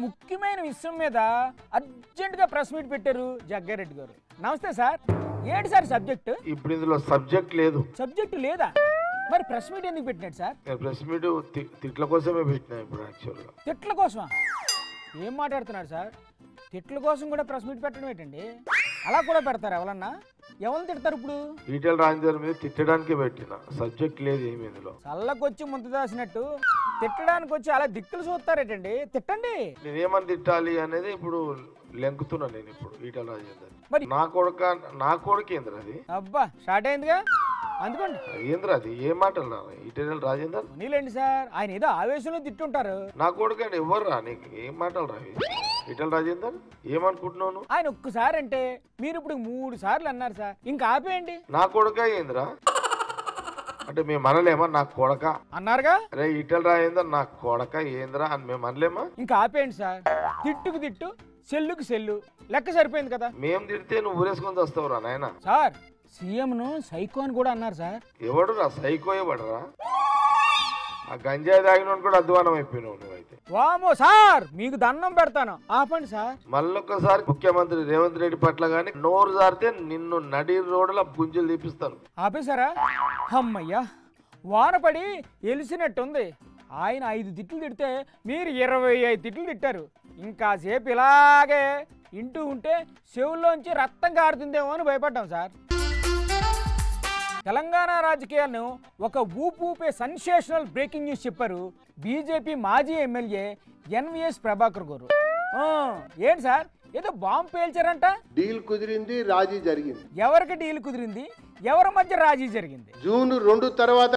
ముఖ్యమైన విషయం మీద అర్జెంటుగా ప్రెస్ మీట్ పెట్టారు జగ్గారెడ్డి గారు. నమస్తే సార్. ఏంటి సార్ సబ్జెక్ట్? ఇప్పుడు ఇందులో సబ్జెక్ట్ లేదు. సబ్జెక్ట్ లేదా? మరి ప్రెస్ మీట్ ఎందుకు పెట్టినాడు సార్? ప్రెస్ మీట్ తిట్ల కోసమే పెట్టినా. ఇప్పుడు యాక్చువల్గా తిట్ల కోసమా? ఏం మాట్లాడుతున్నాడు సార్? తిట్ల కోసం కూడా ప్రెస్ మీట్ పెట్టడం ఏంటండి? అలా కూడా పెడతారు ఎవరన్నా? ఎవరిని తిడతారు ఇప్పుడు? ఈటెల రాజేందర్ మీద తిట్టడానికి పెట్టిన, సబ్జెక్ట్ లేదు ఏమి ఇందులో. చల్లకొచ్చి ముందు దాసినట్టు తిట్టడానికి వచ్చి అలా దిక్కులు చూస్తారేటండి. తిట్టండి. నేనేమని తిట్టాలి అనేది ఇప్పుడు లెంకుతున్నా నేను. ఇప్పుడు ఈటెల రాజేందర్ మరి నా కొడుకు ఏంద్ర అది? అబ్బా స్టార్ట్ అయిందిగా అందుకోండి. ఏంద్ర అది? ఏం మాటలు రా ఈటెల రాజేందర్? నీలేండి సార్, ఆయన ఏదో ఆవేశంలో తిట్టుంటారు. నా కొడుకు అంటే ఎవరు రా? నీకు ఏం మాటలు రా ఈటెల రాజేందర్? ఏమనుకుంటున్నావు? ఆయన ఒక్కసారి అంటే మీరు ఇప్పుడు 3 సార్లు అన్నారు సార్. ఇంకా ఆపేయండి. నా కొడుక ఏంద్రా అంటే మేము అనలేమా నా కొడక అన్నారుగా? అరే ఈటెల రాజేందర్ నా కొడక ఏంద్రా అని మేము అనలేమా? ఇంకా ఆపేయండి సార్. తిట్టుకు తిట్టు, సెల్లుకు సెల్లు, లెక్క సరిపోయింది కదా. మేము తిడితే నువ్వు ఊరేసుకొని వస్తావు రా నాయన. సార్ సీఎంను సైకో అని కూడా అన్నారు సార్. ఎవడు రా సైకో? ఎవడరా? ఆ గంజాయి తాగిన కూడా అధ్వానం అయిపోయినావు నువ్వైతే. వామో సార్, మీకు దండం పెడతాను, ఆపండి సార్. మళ్ళొక్కసారి ముఖ్యమంత్రి రేవంత్ రెడ్డి పట్ల గాని నోరు జారితే నిన్ను నడి రోడ్ల గుంజలు తీపిస్తాను. ఆపేశారా? అమ్మయ్యా, వానపడి ఎలిసినట్టుంది. ఆయన 5 తిట్లు తిడితే మీరు 25 తిట్లు తిట్టారు. ఇంకా సేపు ఇలాగే ఇంటూ ఉంటే చెవుల్లోంచి రక్తం కారుతుందేమో అని భయపడ్డాం సార్. తెలంగాణ రాజకీయాలను ఒక ఊపే సెన్సేషనల్ బ్రేకింగ్ న్యూస్ చెప్పారు బీజేపీ మాజీ ఎమ్మెల్యే ఎన్వీఎస్ ప్రభాకర్ గారు. ఏంటి సార్, ఏదో బాంబు పేల్చారంట? డీల్ కుదిరింది, రాజీ జరిగింది. ఎవరికి డీల్ కుదిరింది? ఎవరి మధ్య రాజీ జరిగింది? జూన్ 2 తర్వాత